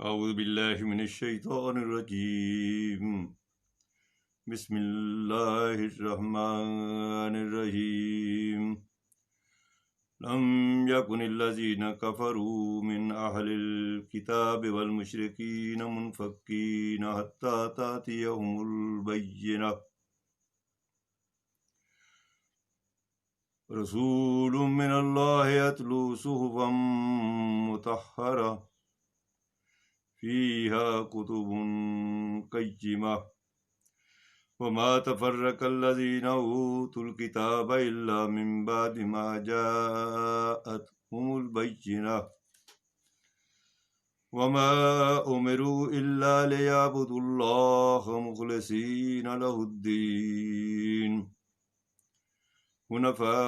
اعوذ باللہ من الشیطان الرجیم بسم اللہ الرحمن الرحیم لم یکن الذین کفروا من اہل الکتاب والمشرکین منفکین حتی تأتیہم البینہ رسول من اللہ یتلو صحفا مطہرہ فيها كتب قيمة وما تفرق الذين أوتوا الكتاب إلا من بعد ما جاءتهم البينة وما أمروا إلا ليعبدوا الله مخلصين له الدين حنفاء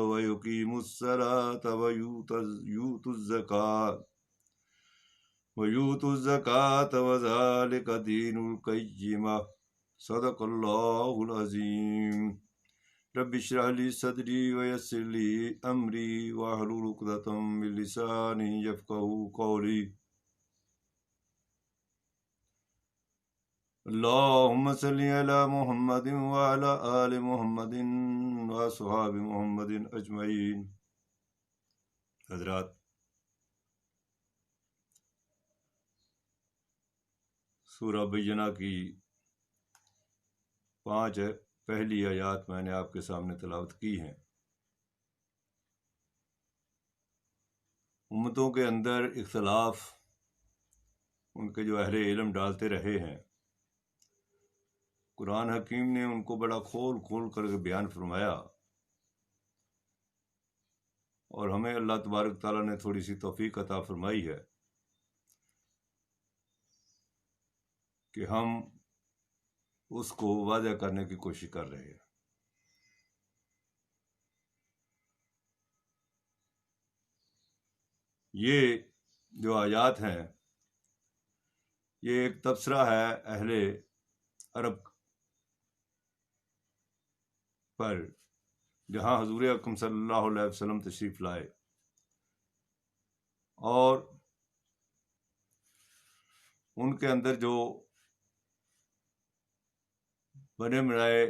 ويقيموا الصلاة ويؤتوا الزكاة وذلك دين القيمة صدق الله العظيم رب اشرح لي صدري ويسر لي أمري واحلل عقدة من لساني يفقهوا قولي اللهم صل على محمد وعلى آل محمد وأصحاب محمد أجمعين۔ حضرات، سورہ بینہ کی 5 پہلی آیات میں نے آپ کے سامنے تلاوت کی ہیں۔ امتوں کے اندر اختلاف ان کے جو اہل علم ڈالتے رہے ہیں، قرآن حکیم نے ان کو بڑا کھول کھول کر کے بیان فرمایا، اور ہمیں اللہ تبارک تعالیٰ نے تھوڑی سی توفیق عطا فرمائی ہے کہ ہم اس کو واضح کرنے کی کوشش کر رہے ہیں۔ یہ جو آیات ہیں، یہ ایک تبصرہ ہے اہل عرب پر، جہاں حضور اکرم صلی اللہ علیہ وسلم تشریف لائے، اور ان کے اندر جو بنے بنائے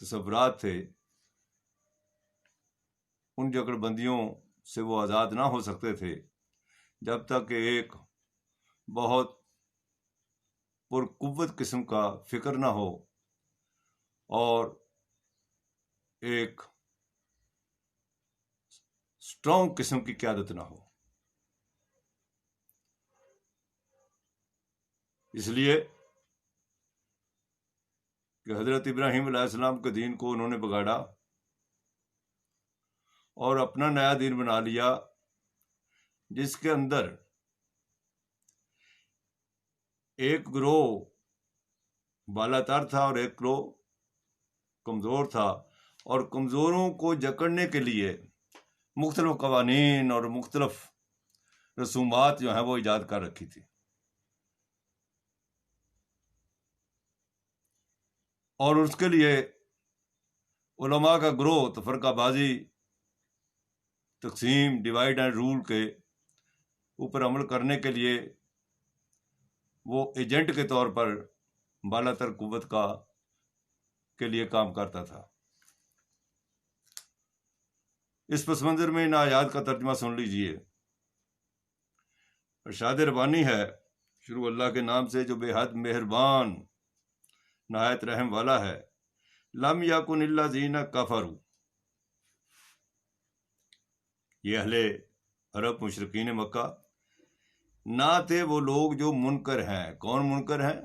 تصورات تھے، ان جکڑ بندیوں سے وہ آزاد نہ ہو سکتے تھے جب تک کہ ایک بہت پرقوت قسم کا فکر نہ ہو اور ایک اسٹرانگ قسم کی قیادت نہ ہو۔ اس لیے کہ حضرت ابراہیم علیہ السلام کے دین کو انہوں نے بگاڑا اور اپنا نیا دین بنا لیا، جس کے اندر ایک گروہ بالاتر تھا اور ایک گروہ کمزور تھا، اور کمزوروں کو جکڑنے کے لیے مختلف قوانین اور مختلف رسومات جو ہیں وہ ایجاد کر رکھی تھی، اور اس کے لیے علماء کا گروہ تفرقہ بازی، تقسیم، ڈیوائڈ اینڈ رول کے اوپر عمل کرنے کے لیے وہ ایجنٹ کے طور پر بالاتر قوت کے لیے کام کرتا تھا۔ اس پس منظر میں ان آیات کا ترجمہ سن لیجئے۔ ارشاد ربانی ہے، شروع اللہ کے نام سے جو بے حد مہربان نہایت رحم والا ہے۔ لم یکن الذین کفروا، یہ اہل عرب مشرکین مکہ نہ تھے وہ لوگ جو منکر ہیں۔ کون منکر ہیں؟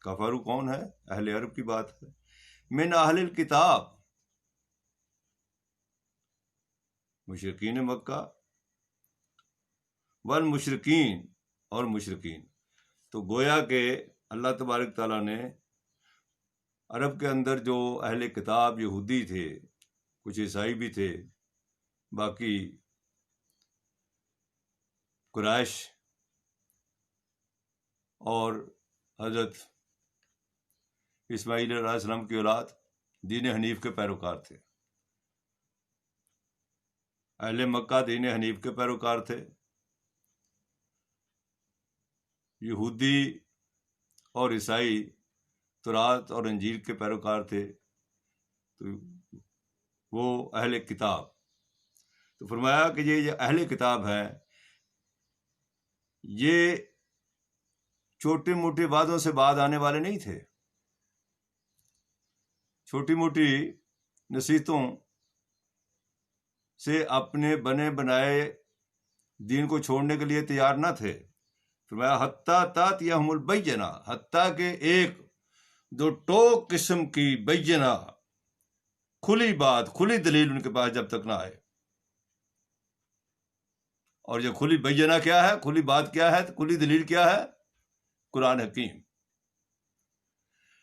کفروا کون ہے؟ اہل عرب کی بات ہے۔ من اہل الکتاب، مشرکین مکہ، والمشرکین، اور مشرکین۔ تو گویا کہ اللہ تبارک تعالیٰ نے عرب کے اندر جو اہل کتاب یہودی تھے، کچھ عیسائی بھی تھے، باقی قریش اور حضرت اسماعیل علیہ السلام کی اولاد دین حنیف کے پیروکار تھے۔ اہل مکہ دین حنیف کے پیروکار تھے، یہودی اور عیسائی تورات اور انجیل کے پیروکار تھے، تو وہ اہل کتاب. تو فرمایا کہ یہ جو اہل کتاب ہے یہ چھوٹی موٹی باتوں سے بعد آنے والے نہیں تھے، چھوٹی موٹی نصیحتوں سے اپنے بنے بنائے دین کو چھوڑنے کے لیے تیار نہ تھے. فرمایا حتیٰ تاتیہم البینہ، حتیٰ کہ ایک دو ٹوک قسم کی بینہ، کھلی بات، کھلی دلیل ان کے پاس جب تک نہ آئے. اور یہ کھلی بینہ کیا ہے، کھلی بات کیا ہے، کھلی دلیل کیا ہے؟ قرآن حکیم،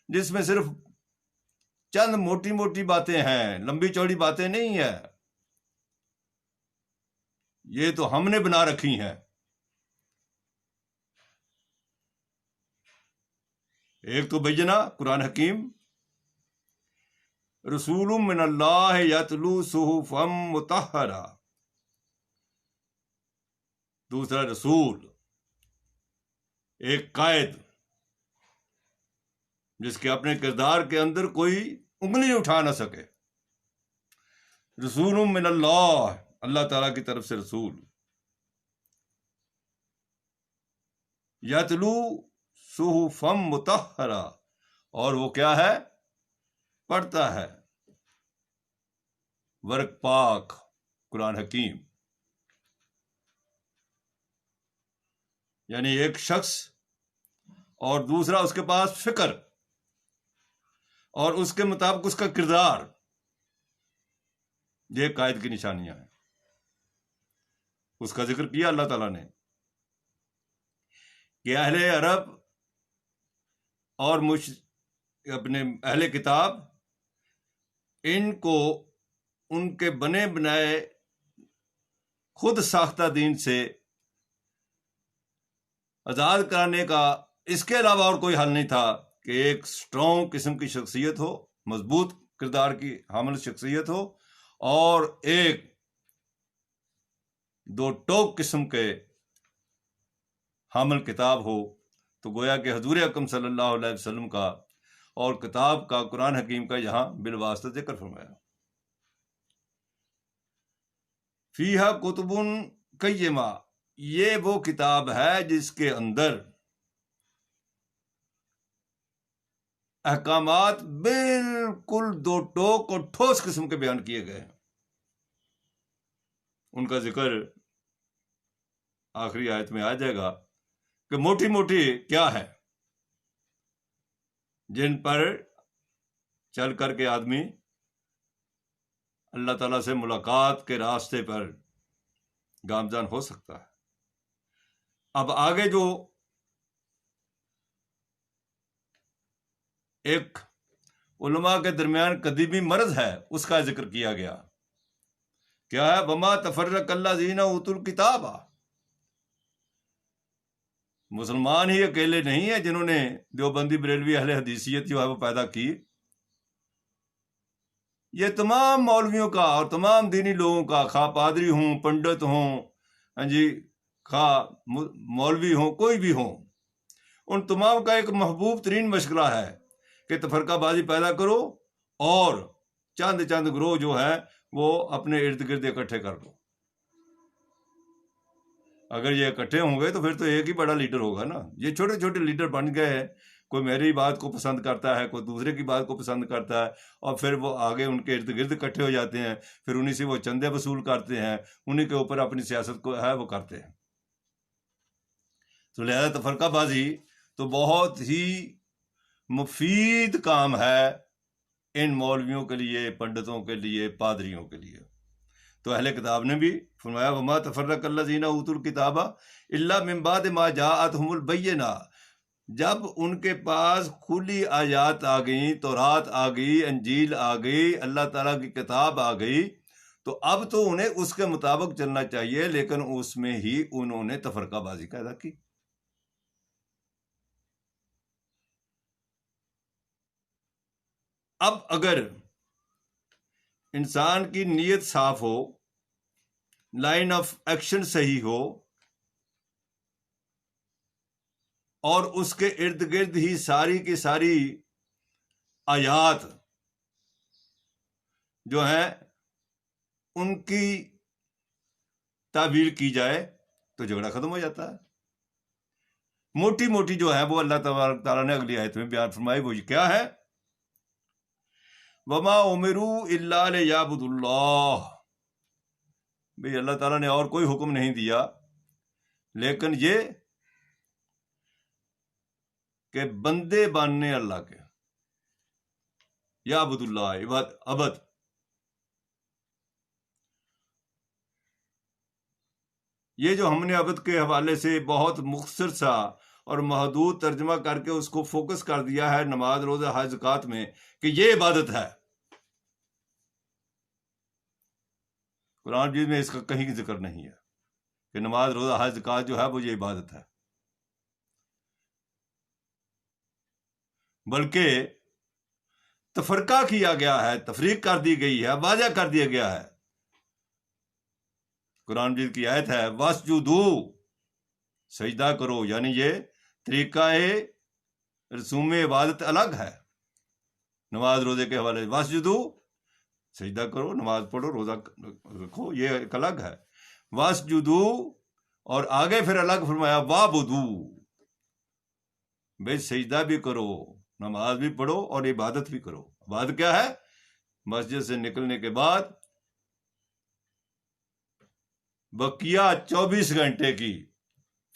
جس میں صرف چند موٹی موٹی باتیں ہیں، لمبی چوڑی باتیں نہیں ہیں، یہ تو ہم نے بنا رکھی ہیں. ایک تو بینہ قرآن حکیم، رسول من اللہ یتلو صحفا مطہرہ، دوسرا رسول، ایک قائد جس کے اپنے کردار کے اندر کوئی انگلی اٹھا نہ سکے. رسول من اللہ، اللہ تعالیٰ کی طرف سے رسول. یتلو صحفا مطہرہ، اور وہ کیا ہے؟ پڑھتا ہے ورق پاک قرآن حکیم. یعنی ایک شخص اور دوسرا اس کے پاس فکر اور اس کے مطابق اس کا کردار، یہ قائد کی نشانیاں ہیں. اس کا ذکر کیا اللہ تعالیٰ نے کہ اہل عرب اور اپنے اہل کتاب، ان کو ان کے بنے بنائے خود ساختہ دین سے آزاد کرانے کا اس کے علاوہ اور کوئی حل نہیں تھا کہ ایک سٹرونگ قسم کی شخصیت ہو، مضبوط کردار کی حامل شخصیت ہو، اور ایک دو ٹوک قسم کے حامل کتاب ہو. تو گویا کہ حضور اکرم صلی اللہ علیہ وسلم کا اور کتاب کا، قرآن حکیم کا یہاں بالواسطہ ذکر فرمایا. فیہا کتب قیمہ، یہ وہ کتاب ہے جس کے اندر احکامات بالکل دو ٹوک اور ٹھوس قسم کے بیان کیے گئے ہیں. ان کا ذکر آخری آیت میں آ جائے گا کہ موٹی موٹی کیا ہے جن پر چل کر کے آدمی اللہ تعالیٰ سے ملاقات کے راستے پر گامزن ہو سکتا ہے. اب آگے جو ایک علماء کے درمیان قدیمی مرض ہے اس کا ذکر کیا گیا. کیا ہے؟ وما تفرق الذین اوتوا الکتاب، مسلمان ہی اکیلے نہیں ہیں جنہوں نے دیوبندی بریلوی اہل حدیثیت جو ہے وہ پیدا کی. یہ تمام مولویوں کا اور تمام دینی لوگوں کا، خواہ پادری ہوں، پنڈت ہوں، خواہ مولوی ہوں، کوئی بھی ہوں، ان تمام کا ایک محبوب ترین مشغلہ ہے کہ تفرقہ بازی پیدا کرو اور چند گروہ جو ہے وہ اپنے ارد گرد اکٹھے کر دو. اگر یہ اکٹھے ہوں گے تو پھر تو ایک ہی بڑا لیڈر ہوگا نا. یہ چھوٹے چھوٹے لیڈر بن گئے ہیں، کوئی میری بات کو پسند کرتا ہے، کوئی دوسرے کی بات کو پسند کرتا ہے، اور پھر وہ آگے ان کے ارد گرد اکٹھے ہو جاتے ہیں، پھر انہیں سے وہ چندے وصول کرتے ہیں، انہیں کے اوپر اپنی سیاست کو ہے وہ کرتے ہیں. تو لہذا تفرقہ بازی تو بہت ہی مفید کام ہے ان مولویوں کے لیے، پنڈتوں کے لیے، پادریوں کے لیے. تو اہل کتاب نے بھی فرمایا وما تفرق الذین اوتوا الکتاب الا من بعد ما جاءتهم البینہ، جب ان کے پاس کھلی آیات آ گئیں، تورات آ گئی، انجیل آ گئی، اللہ تعالیٰ کی کتاب آ گئی، تو اب تو انہیں اس کے مطابق چلنا چاہیے، لیکن اس میں ہی انہوں نے تفرقہ بازی پیدا کی. اب اگر انسان کی نیت صاف ہو، لائن آف ایکشن صحیح ہو، اور اس کے ارد گرد ہی ساری کی ساری آیات جو ہیں ان کی تعبیر کی جائے تو جھگڑا ختم ہو جاتا ہے. موٹی موٹی جو ہے وہ اللہ تبارک تعالیٰ نے اگلی آیت میں بیان فرمائی. وہ کیا ہے؟ وما امروا الا لیعبدوا اللہ. بھئی اللہ تعالیٰ نے اور کوئی حکم نہیں دیا لیکن یہ کہ بندے باننے اللہ کے. یعبد اللہ، عبد. یہ جو ہم نے عبد کے حوالے سے بہت مختصر سا اور محدود ترجمہ کر کے اس کو فوکس کر دیا ہے نماز روزہ حج زکوٰۃ میں کہ یہ عبادت ہے، قرآن مجید میں اس کا کہیں ذکر نہیں ہے کہ نماز روزہ حج زکوٰۃ جو ہے وہ یہ عبادت ہے، بلکہ تفرقہ کیا گیا ہے، تفریق کر دی گئی ہے، واضح کر دیا گیا ہے. قرآن مجید کی آیت ہے واسجدوا، سجدہ کرو، یعنی یہ طریقہ رسوم عبادت الگ ہے نماز روزے کے حوالے سے. واسجدوا، سجدہ کرو، نماز پڑھو، روزہ رکھو، یہ ایک الگ ہے. واسجدوا، اور آگے پھر الگ فرمایا وعبدوا، بھائی سجدہ بھی کرو، نماز بھی پڑھو اور عبادت بھی کرو. عبادت کیا ہے؟ مسجد سے نکلنے کے بعد بقیہ 24 گھنٹے کی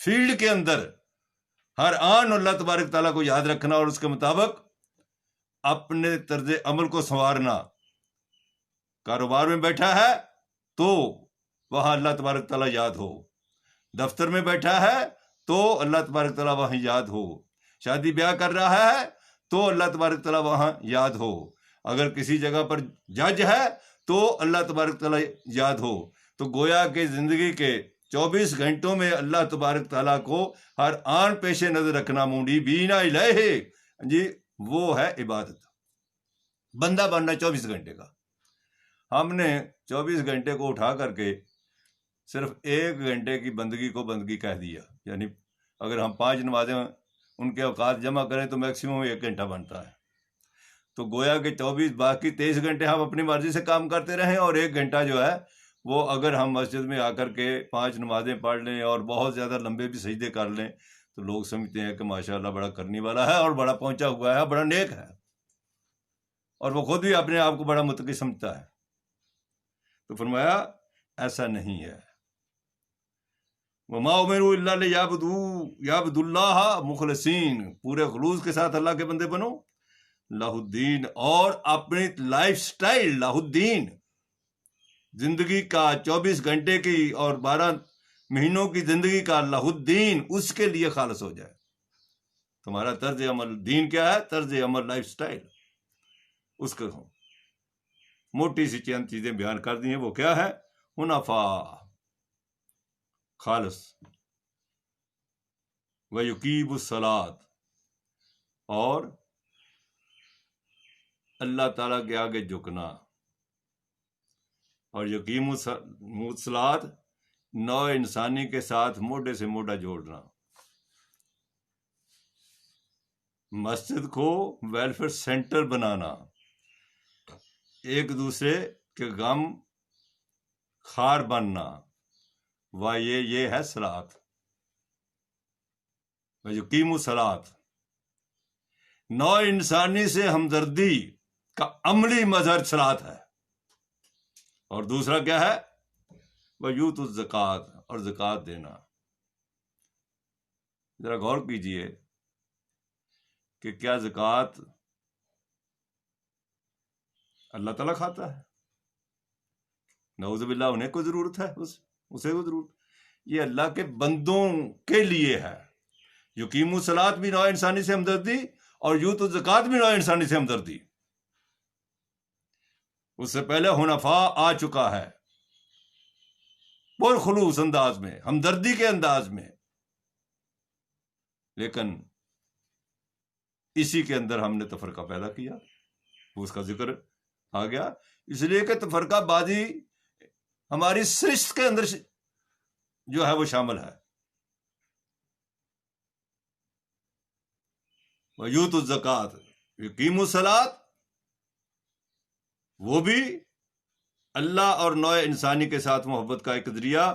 فیلڈ کے اندر ہر آن اللہ تبارک تعالیٰ کو یاد رکھنا اور اس کے مطابق اپنے طرز عمل کو سنوارنا. کاروبار میں بیٹھا ہے تو وہاں اللہ تبارک تعالیٰ یاد ہو، دفتر میں بیٹھا ہے تو اللہ تبارک تعالیٰ وہاں یاد ہو، شادی بیاہ کر رہا ہے تو اللہ تبارک تعالیٰ وہاں یاد ہو، اگر کسی جگہ پر جج ہے تو اللہ تبارک تعالیٰ یاد ہو. تو گویا کہ زندگی کے 24 گھنٹوں میں اللہ تبارک تعالیٰ کو ہر آن پیش نظر رکھنا، مونڈی بینا الیہ، جی وہ ہے عبادت. بندہ بننا 24 گھنٹے کا. ہم نے 24 گھنٹے کو اٹھا کر کے صرف 1 گھنٹے کی بندگی کو بندگی کہہ دیا. یعنی اگر ہم 5 نمازیں ان کے اوقات جمع کریں تو میکسیمم 1 گھنٹہ بنتا ہے. تو گویا کہ 24 باقی 23 گھنٹے ہم اپنی مرضی سے کام کرتے رہیں، اور 1 گھنٹہ جو ہے وہ اگر ہم مسجد میں آ کر کے 5 نمازیں پڑھ لیں اور بہت زیادہ لمبے بھی سجدے کر لیں تو لوگ سمجھتے ہیں کہ ماشاءاللہ بڑا کرنے والا ہے اور بڑا پہنچا ہوا ہے، بڑا نیک ہے، اور وہ خود بھی اپنے آپ کو بڑا متقی سمجھتا ہے. تو فرمایا ایسا نہیں ہے. وما امروا الا لیعبدوا اللہ مخلصین، پورے خلوص کے ساتھ اللہ کے بندے بنو، لہ الدین، اور اپنی لائف سٹائل، لہ الدین، زندگی کا 24 گھنٹے کی اور 12 مہینوں کی زندگی کا لہ الدین اس کے لیے خالص ہو جائے. تمہارا طرز عمل، دین کیا ہے؟ طرز عمل، لائف سٹائل، اس کو موٹی سی چند چیزیں بیان کر دی ہیں. وہ کیا ہے؟ حنفاء، خالص، ویقیم الصلاۃ، اور اللہ تعالیٰ کے آگے جھکنا، اور یقیم الصلاۃ نوع انسانی کے ساتھ موڈے سے موڈا جوڑنا. مسجد کو ویلفیئر سینٹر بنانا، ایک دوسرے کے غم خار بننا، یہ ہے صلاۃ. یقیم الصلاۃ، نوع انسانی سے ہمدردی کا عملی مظہر صلاۃ ہے. اور دوسرا کیا ہے؟ ویؤت الزکوٰۃ، اور زکوٰۃ دینا. ذرا غور کیجئے کہ کیا زکوٰۃ اللہ تعالیٰ کھاتا ہے؟ نعوذ باللہ، انہیں کو ضرورت ہے، اسے کو ضرورت. یہ اللہ کے بندوں کے لیے ہے. یقیم الصلاۃ بھی نوع انسانی سے ہمدردی، اور یؤت الزکوٰۃ بھی نوع انسانی سے ہمدردی. اس سے پہلے حنفاء آ چکا ہے، پرخلوص انداز میں، ہمدردی کے انداز میں، لیکن اسی کے اندر ہم نے تفرقہ پیدا کیا. اس کا ذکر آ گیا اس لیے کہ تفرقہ بازی ہماری سرشت کے اندر جو ہے وہ شامل ہے. وَيُؤْتُوا الزَّكَاةَ یقیموا الصلاۃ، وہ بھی اللہ اور نوع انسانی کے ساتھ محبت کا ایک ذریعہ،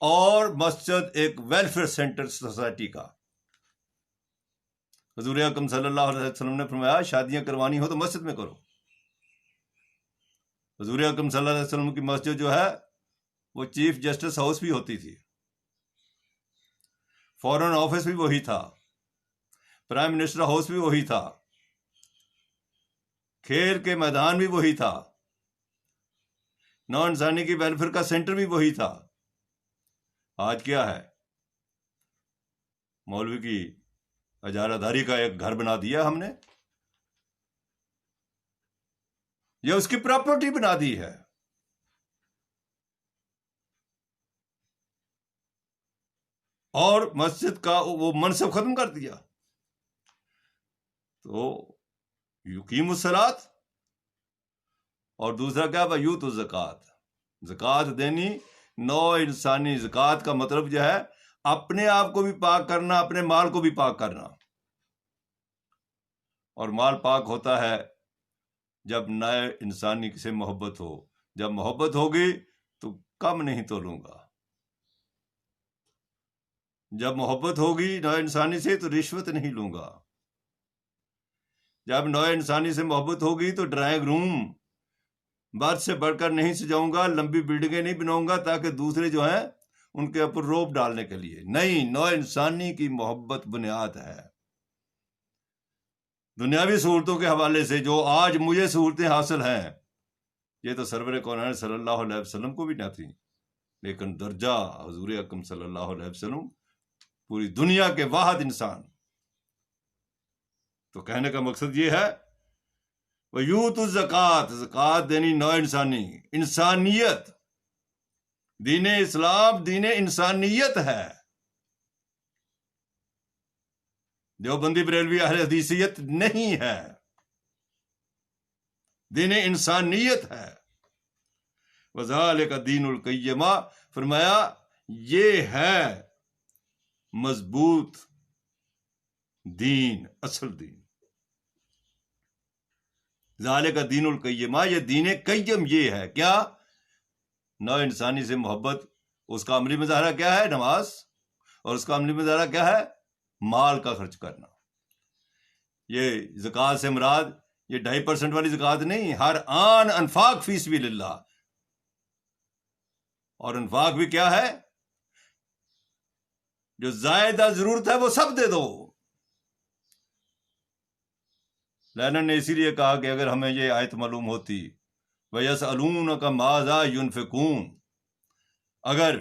اور مسجد ایک ویلفیئر سینٹر سوسائٹی کا۔ حضور اکرم صلی اللہ علیہ وسلم نے فرمایا شادیاں کروانی ہو تو مسجد میں کرو۔ حضور اکرم صلی اللہ علیہ وسلم کی مسجد جو ہے وہ چیف جسٹس ہاؤس بھی ہوتی تھی، فورن آفس بھی وہی تھا، پرائم منسٹر ہاؤس بھی وہی تھا، کھیل کے میدان بھی وہی تھا، نو انسانی کی ویلفیئر کا سینٹر بھی وہی تھا۔ آج کیا ہے؟ مولوی کی اجارہ داری کا ایک گھر بنا دیا ہم نے، یہ اس کی پراپرٹی بنا دی ہے۔ اور مسجد کا وہ منصب ختم کر دیا۔ تو یقیم الصلاۃ، اور دوسرا کیا؟ وَیُؤْتُوا الزَّکَاۃ، زکوٰۃ دینی، نو انسانی۔ زکوٰۃ کا مطلب جو ہے اپنے آپ کو بھی پاک کرنا، اپنے مال کو بھی پاک کرنا۔ اور مال پاک ہوتا ہے جب نئے انسانی سے محبت ہو۔ جب محبت ہوگی تو کم نہیں تولوں گا، جب محبت ہوگی نئے انسانی سے تو رشوت نہیں لوں گا، جب نئے انسانی سے محبت ہوگی تو ڈرائنگ روم بات سے بڑھ کر نہیں سجاؤں گا، لمبی بلڈنگیں نہیں بناؤں گا تاکہ دوسرے جو ہیں ان کے اوپر روپ ڈالنے کے لیے نہیں۔ نو انسانی کی محبت بنیاد ہے۔ دنیاوی سہولتوں کے حوالے سے جو آج مجھے سہولتیں حاصل ہیں، یہ تو سرور کونین صلی اللہ علیہ وسلم کو بھی نہ تھیں، لیکن درجہ حضور اکرم صلی اللہ علیہ وسلم، پوری دنیا کے واحد انسان۔ تو کہنے کا مقصد یہ ہے وَیُؤْتُوا الزَّکَاۃ، زکوٰۃ دینی نو انسانی، انسانیت۔ دین اسلام دین انسانیت ہے۔ دیوبندی بریلوی اہل حدیثیت نہیں ہے، دین انسانیت ہے۔ وَذَلِكَ دین القیمہ، فرمایا یہ ہے مضبوط دین، اصل دین۔ ذالک دین القیمہ، یہ دین قیم یہ ہے کیا؟ نو انسانی سے محبت۔ اس کا عملی مظاہرہ کیا ہے؟ نماز۔ اور اس کا عملی مظاہرہ کیا ہے؟ مال کا خرچ کرنا۔ یہ زکوٰۃ سے مراد یہ 2.5% والی زکوٰۃ نہیں، ہر آن انفاق فی سبیل اللہ۔ اور انفاق بھی کیا ہے؟ جو زائدہ ضرورت ہے وہ سب دے دو۔ لینن نے اسی لیے کہا کہ اگر ہمیں یہ آیت معلوم ہوتی وَيَسْأَلُونَكَ مَاذَا يُنْفِقُونَ، اگر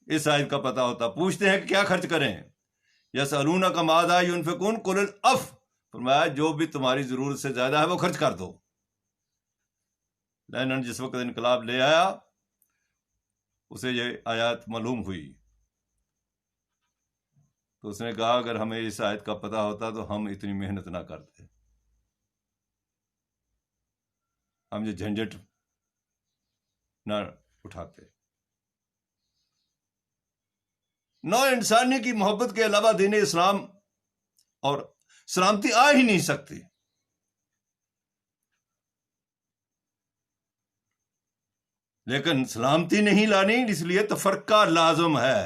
اس آیت کا پتہ ہوتا، پوچھتے ہیں کہ کیا خرچ کریں، يَسْأَلُونَكَ مَاذَا يُنْفِقُونَ قُلِ الْعَفْوَ، فرمایا جو بھی تمہاری ضرورت سے زیادہ ہے وہ خرچ کر دو۔ لینن جس وقت انقلاب لے آیا اسے یہ آیات معلوم ہوئی، تو اس نے کہا اگر ہمیں اس آیت کا پتہ ہوتا تو ہم اتنی محنت نہ کرتے، ہم یہ جھنجٹ نہ اٹھاتے۔ نو انسانی کی محبت کے علاوہ دین اسلام اور سلامتی آ ہی نہیں سکتی۔ لیکن سلامتی نہیں لانی، اس لیے تفرقہ لازم ہے،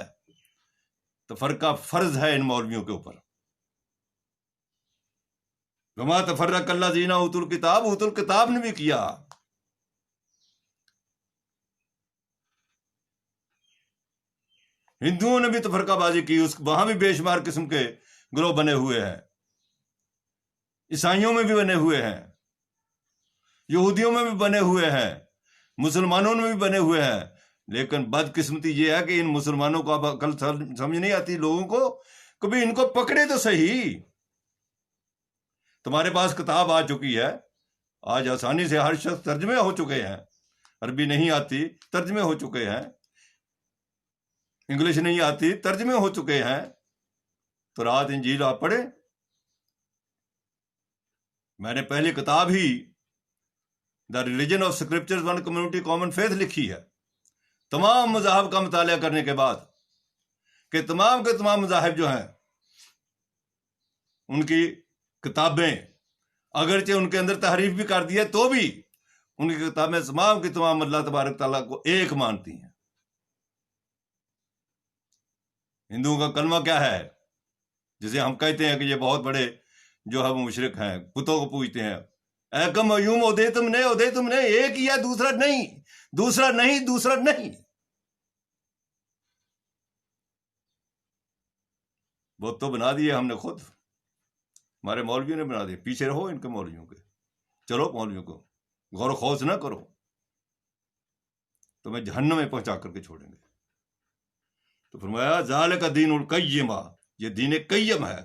تفرقہ فرض ہے ان مولویوں کے اوپر۔ وما تفرق الذین اوتوا الکتاب، اوتوا الکتاب نے بھی کیا۔ ہندوؤں نے بھی تفرقہ بازی کی، وہاں بھی بے شمار قسم کے گروہ بنے ہوئے ہیں، عیسائیوں میں بھی بنے ہوئے ہیں، یہودیوں میں بھی بنے ہوئے ہیں، مسلمانوں میں بھی بنے ہوئے ہیں۔ لیکن بدقسمتی یہ ہے کہ ان مسلمانوں کو اب عقل سمجھ نہیں آتی لوگوں کو، کبھی ان کو پکڑے تو صحیح۔ تمہارے پاس کتاب آ چکی ہے، آج آسانی سے ہر شخص ترجمے ہو چکے ہیں، عربی نہیں آتی ترجمے ہو چکے ہیں، انگلش نہیں آتی ترجمے ہو چکے ہیں، تو رات انجیل آپ پڑھیں۔ میں نے پہلی کتاب ہی the religion of scriptures one community common faith لکھی ہے، تمام مذاہب کا مطالعہ کرنے کے بعد، کہ تمام کے تمام مذاہب جو ہیں ان کی کتابیں اگرچہ ان کے اندر تحریف بھی کر دی ہے تو بھی ان کی کتابیں تمام کی تمام اللہ تبارک تعالیٰ کو ایک مانتی ہیں. ہندوؤں کا کلمہ کیا ہے جسے ہم کہتے ہیں کہ یہ بہت بڑے جو ہے وہ مشرک ہیں, بتوں کو پوجتے ہیں. اے کم ایوم ادے تم نے ایک ہی ہے, دوسرا نہیں. وہ تو بنا دیے ہم نے خود, ہمارے مولویوں نے بنا دیے. پیچھے رہو ان کے مولویوں کے, چلو مولویوں کو غور و خوض نہ کرو, تمہیں جہنم میں پہنچا کر کے چھوڑیں گے. تو فرمایا ذالک دین القیمہ, یہ دین قیم ہے.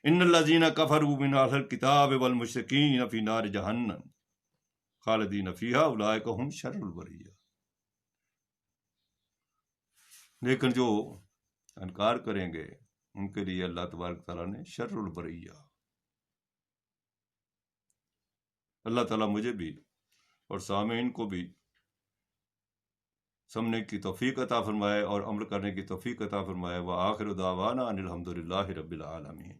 ان الذین کفروا من اہل الکتاب والمشرکین فی نار جہنم خالدین فیہا اولئک هم شر البریہ. لیکن جو انکار کریں گے ان کے لیے اللہ تبارک تعالیٰ نے شر البریہ. اللہ تعالیٰ مجھے بھی اور سامعین کو بھی سمجھنے کی توفیق عطا فرمائے اور عمل کرنے کی توفیق عطا فرمائے. وآخر دعوانا ان الحمد للہ رب العالمین.